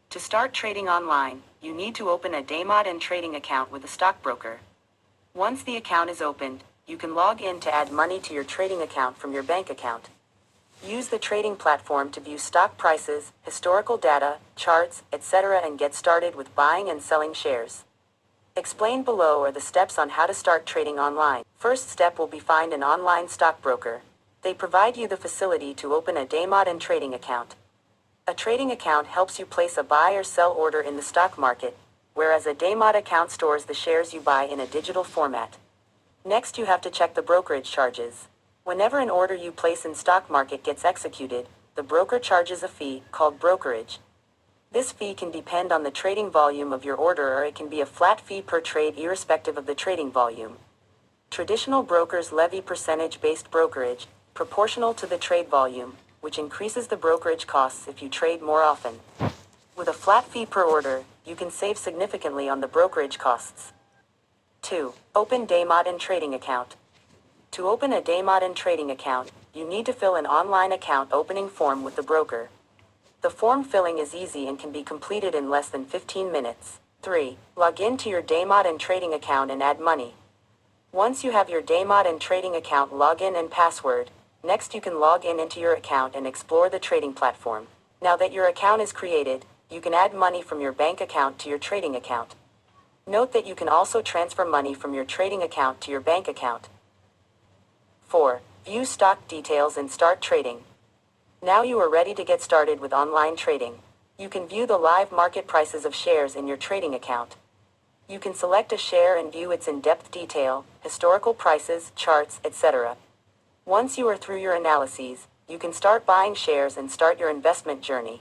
To start trading online, you need to open a Daymod and trading account with a stockbroker. Once the account is opened, you can log in to add money to your trading account from your bank account. Use the trading platform to view stock prices, historical data, charts, etc. and get started with buying and selling shares. Explained below are the steps on how to start trading online. First step will be find an online stockbroker. They provide you the facility to open a Daymod and trading account. A trading account helps you place a buy or sell order in the stock market, whereas a Daymod account stores the shares you buy in a digital format. Next, you have to check the brokerage charges. Whenever an order you place in stock market gets executed, the broker charges a fee, called brokerage. This fee can depend on the trading volume of your order, or it can be a flat fee per trade irrespective of the trading volume. Traditional brokers levy percentage-based brokerage, proportional to the trade volume, which increases the brokerage costs if you trade more often. With a flat fee per order, you can save significantly on the brokerage costs. 2. Open Daymod and trading account. To open a Daymod and trading account, you need to fill an online account opening form with the broker. The form filling is easy and can be completed in less than 15 minutes. 3. Log in to your Daymod and trading account and add money. Once you have your Daymod and trading account login and password, next you can log in into your account and explore the trading platform. Now that your account is created, you can add money from your bank account to your trading account. Note that you can also transfer money from your trading account to your bank account. 4. View stock details and start trading. Now you are ready to get started with online trading. You can view the live market prices of shares in your trading account. You can select a share and view its in-depth detail, historical prices, charts, etc. Once you are through your analyses, you can start buying shares and start your investment journey.